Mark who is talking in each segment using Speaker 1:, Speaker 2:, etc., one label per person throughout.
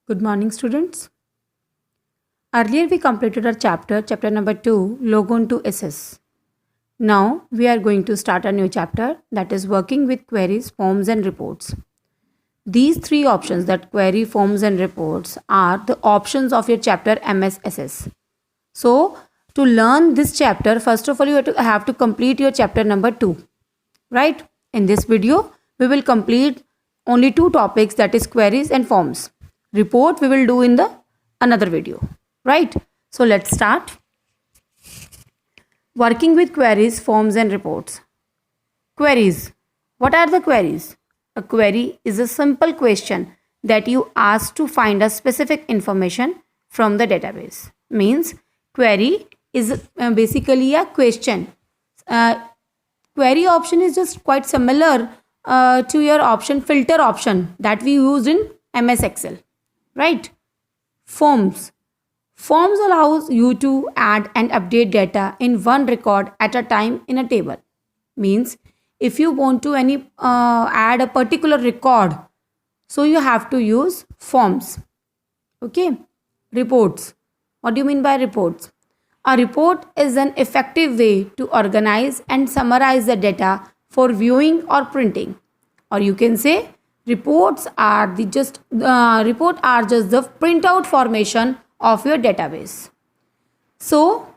Speaker 1: Good morning, students. Earlier we completed our chapter number 2, Logon to SS. Now we are going to start a new chapter, that is working with queries, forms and reports. These three options, that query, forms and reports, are the options of your chapter MSSS. So to learn this chapter, first of all you have to complete your chapter number 2. Right? In this video, we will complete only two topics, that is queries and forms. Report we will do in the another video. Right? So let's start. Working with queries, forms and reports. Queries. What are the queries? A query is a simple question that you ask to find a specific information from the database. Means query is basically a question. Query option is just quite similar to your option filter option that we use in MS Excel. Right? Forms. Forms allows you to add and update data in one record at a time in a table. Means if you want to add a particular record, so you have to use forms. Okay. Reports. What do you mean by reports? A report is an effective way to organize and summarize the data for viewing or printing. Or you can say reports are just the printout formation of your database. So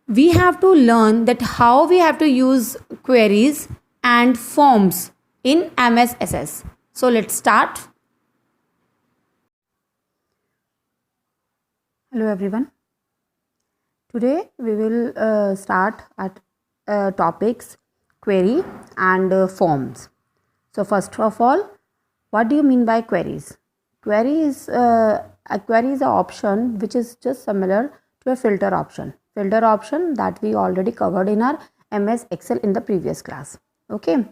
Speaker 1: we have to learn that how we have to use queries and forms in MSSS. So let's start. Hello everyone. Today we will start at topics query and forms. So first of all, what do you mean by queries? Query is an option which is just similar to a filter option. Filter option that we already covered in our MS Excel in the previous class. Okay.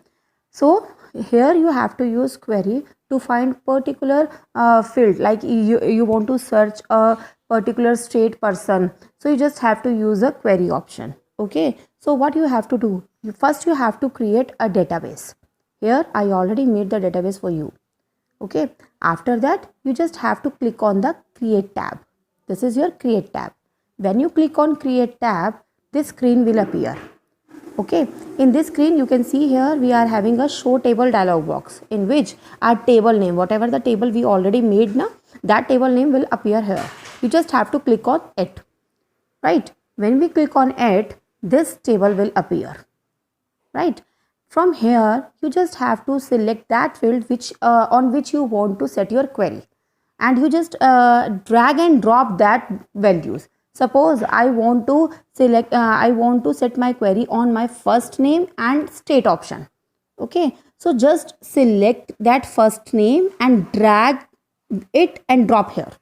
Speaker 1: So here you have to use query to find particular field, like you want to search a particular state person. So you just have to use a query option. Okay. So what you have to do? First you have to create a database. Here I already made the database for you. Okay. After that you just have to click on the create tab. This is your create tab. When you click on create tab, this screen will appear. Okay. In this screen you can see here we are having a show table dialog box in which our table name, whatever the table we already made now, that table name will appear here. You just have to click on it. Right. When we click on it, this table will appear. Right. From here, you just have to select that field on which you want to set your query, and you just drag and drop that values. Suppose I want to set my query on my first name and state option. Okay, so just select that first name and drag it and drop here,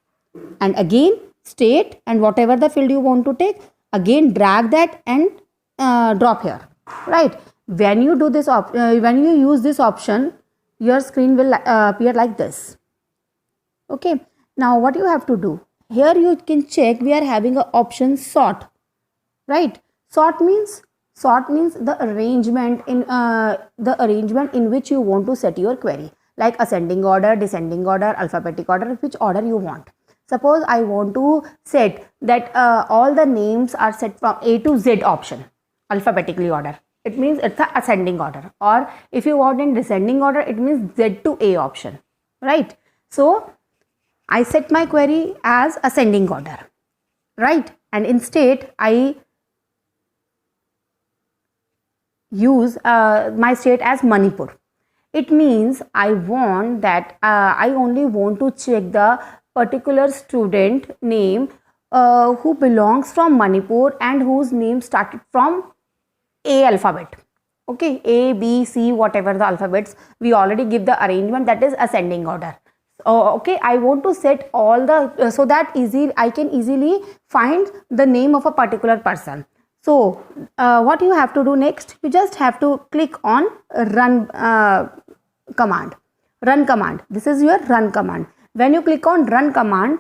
Speaker 1: and again state and whatever the field you want to take, again drag that and drop here. Right. When you do this when you use this option, your screen will appear like this. Okay. Now what you have to do? Here you can check we are having an option sort. Right. Sort means the arrangement in which you want to set your query, like ascending order, descending order, alphabetic order, which order you want. Suppose I want to set that all the names are set from A to Z option, alphabetically order. It means it's the ascending order. Or if you want in descending order, it means Z to A option. Right. So I set my query as ascending order. Right. And in state, I use my state as Manipur. It means I want that I only want to check the particular student name who belongs from Manipur and whose name started from A alphabet. Okay, A, B, C, whatever the alphabets, we already give the arrangement, that is ascending order. Okay, I want to set all the so that I can easily find the name of a particular person. So what you have to do next? You just have to click on run command. Run command. This is your run command. When you click on run command,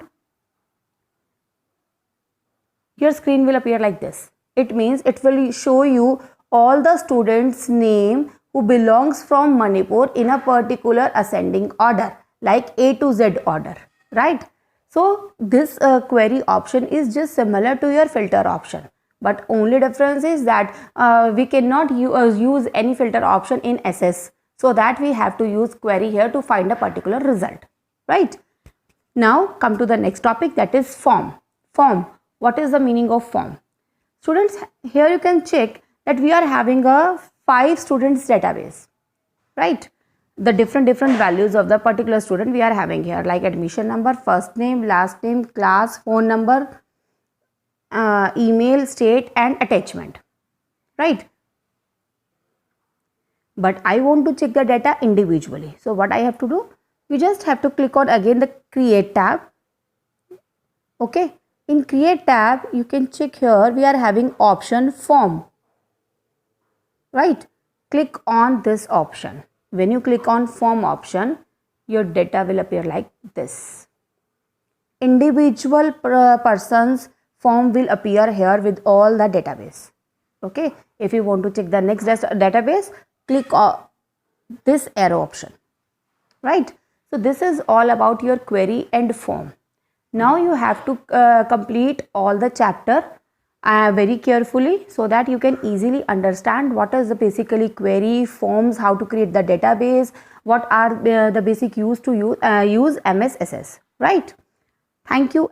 Speaker 1: your screen will appear like this. It means it will show you all the students' name who belongs from Manipur in a particular ascending order, like A to Z order, right? So this query option is just similar to your filter option, but only difference is that we cannot use any filter option in SS, so that we have to use query here to find a particular result, right? Now come to the next topic, that is form. Form. What is the meaning of form? Students, here you can check that we are having a 5 students database, right? The different values of the particular student we are having here, like admission number, first name, last name, class, phone number, email, state and attachment, right? But I want to check the data individually. So what I have to do? You just have to click on again the create tab. Okay, in create tab you can check here we are having option form, right? Click on this option. When you click on form option, your data will appear like this. Individual person's form will appear here with all the database. Okay, if you want to check the next database, click on this arrow option, right? So this is all about your query and form. Now you have to complete all the chapter very carefully, so that you can easily understand what is the basically query, forms, how to create the database, what are the basic use to use MS SS, right? Thank you.